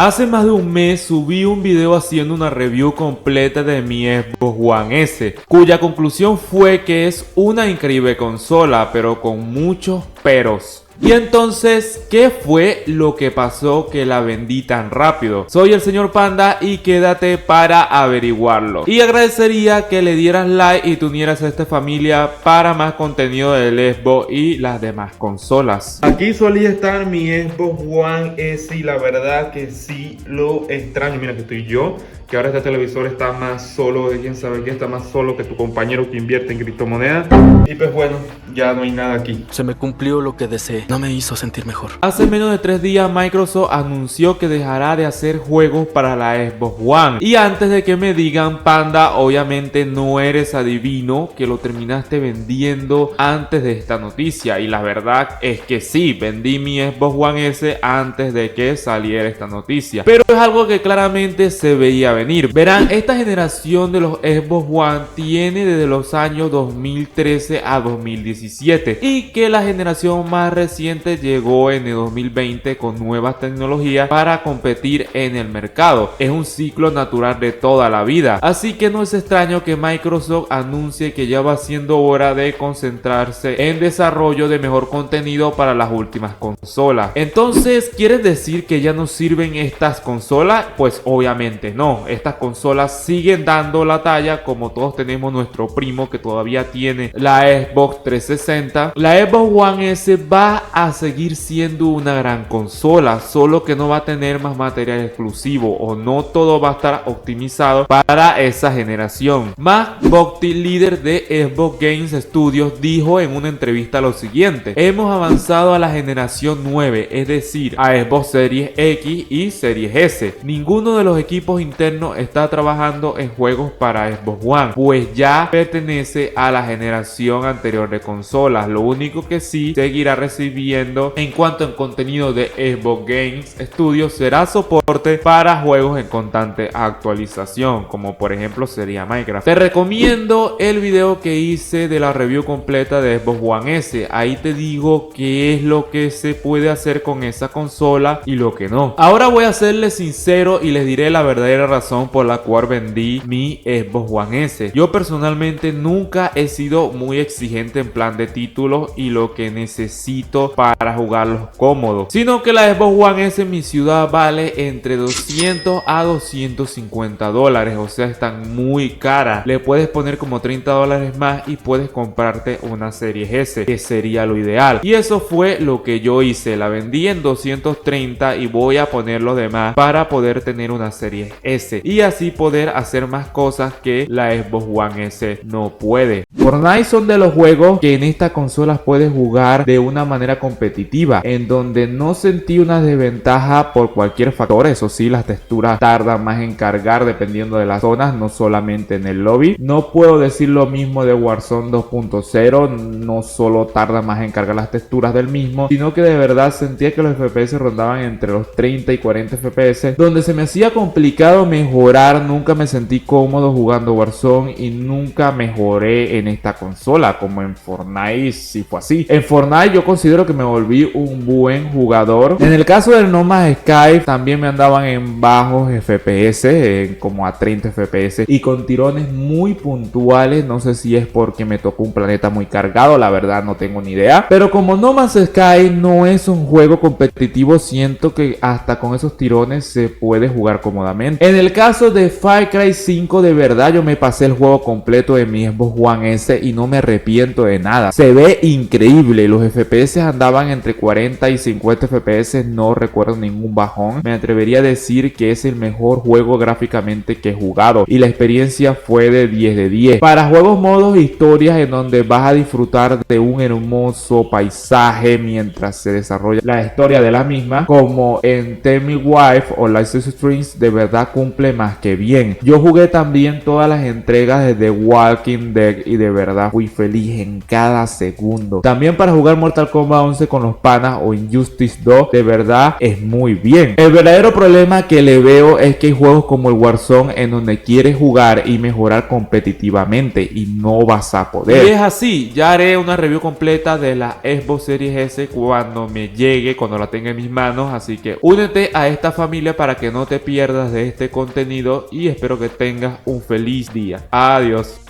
Hace más de un mes subí un video haciendo una review completa de mi Xbox One S, cuya conclusión fue que es una increíble consola, pero con muchos peros. Y entonces, ¿qué fue lo que pasó que la vendí tan rápido? Soy el señor Panda y quédate para averiguarlo. Y agradecería que le dieras like y te unieras a esta familia para más contenido del Xbox y las demás consolas. Aquí solía estar mi Xbox One S y la verdad que sí lo extraño. Mira que estoy yo, que ahora este televisor está más solo de quién sabe qué, está más solo que tu compañero que invierte en criptomonedas. Y pues bueno, ya no hay nada aquí. Se me cumplió lo que deseé. No me hizo sentir mejor. Hace menos de 3 días Microsoft anunció que dejará de hacer juegos para la Xbox One. Y antes de que me digan, Panda, obviamente no eres adivino, que lo terminaste vendiendo antes de esta noticia. Y la verdad es que sí, vendí mi Xbox One S antes de que saliera esta noticia. Pero es algo que claramente se veía venir. Verán, esta generación de los Xbox One tiene desde los años 2013 a 2017. Y que la generación más reciente llegó en el 2020 con nuevas tecnologías para competir en el mercado. Es un ciclo natural de toda la vida, así que no es extraño que Microsoft anuncie que ya va siendo hora de concentrarse en desarrollo de mejor contenido para las últimas consolas. Entonces, ¿quieres decir que ya no sirven estas consolas? Pues obviamente no, estas consolas siguen dando la talla, como todos tenemos nuestro primo que todavía tiene la Xbox 360. La Xbox One S va a seguir siendo una gran consola, solo que no va a tener más material exclusivo o no todo va a estar optimizado para esa generación. Matt Booty, líder de Xbox Games Studios, dijo en una entrevista lo siguiente: hemos avanzado a la generación 9, es decir, a Xbox Series X y Series S. Ninguno de los equipos internos está trabajando en juegos para Xbox One, pues ya pertenece a la generación anterior de consolas. Lo único que sí seguirá recibiendo en cuanto a contenido de Xbox Games Studios será soporte para juegos en constante actualización, como por ejemplo sería Minecraft. Te recomiendo el video que hice de la review completa de Xbox One S. Ahí te digo qué es lo que se puede hacer con esa consola y lo que no. Ahora voy a serles sincero y les diré la verdadera razón por la cual vendí mi Xbox One S. Yo personalmente nunca he sido muy exigente en plan de títulos y lo que necesito para jugarlos cómodos, sino que la Xbox One S en mi ciudad vale entre 200 a 250 dólares, o sea, están muy caras. Le puedes poner como 30 dólares más y puedes comprarte una Series S, que sería lo ideal. Y eso fue lo que yo hice, la vendí en 230 y voy a poner los demás para poder tener una Series S y así poder hacer más cosas que la Xbox One S no puede. Fortnite son de los juegos que en estas consolas puedes jugar de una manera competitiva, en donde no sentí una desventaja por cualquier factor. Eso sí, las texturas tardan más en cargar dependiendo de las zonas, no solamente en el lobby. No puedo decir lo mismo de Warzone 2.0, no solo tarda más en cargar las texturas del mismo, sino que de verdad sentía que los FPS rondaban entre los 30 y 40 FPS, donde se me hacía complicado mejorar. Nunca me sentí cómodo jugando Warzone y nunca mejoré en esta consola como en Fortnite. Si fue así, en Fortnite yo considero que me volví un buen jugador. En el caso del No Man's Sky también me andaban en bajos FPS, como a 30 FPS y con tirones muy puntuales. No sé si es porque me tocó un planeta muy cargado, la verdad no tengo ni idea, pero como No Man's Sky no es un juego competitivo, siento que hasta con esos tirones se puede jugar cómodamente. En el caso de Far Cry 5, de verdad yo me pasé el juego completo de mi Xbox One S y no me arrepiento de nada. Se ve increíble, los FPS andaban entre 40 y 50 FPS, no recuerdo ningún bajón. Me atrevería a decir que es el mejor juego gráficamente que he jugado y la experiencia fue de 10 de 10. Para juegos modos historias en donde vas a disfrutar de un hermoso paisaje mientras se desarrolla la historia de la misma, como en Tell Me Wife o License Strings, de verdad cumple más que bien. Yo jugué también todas las entregas de The Walking Dead y de verdad fui feliz en cada segundo. También para jugar Mortal Kombat a 11 con los panas o Injustice 2, de verdad es muy bien. El verdadero problema que le veo es que hay juegos como el Warzone en donde quieres jugar y mejorar competitivamente y no vas a poder. Y es así, ya haré una review completa de la Xbox Series S cuando me llegue, cuando la tenga en mis manos, así que únete a esta familia para que no te pierdas de este contenido y espero que tengas un feliz día. Adiós.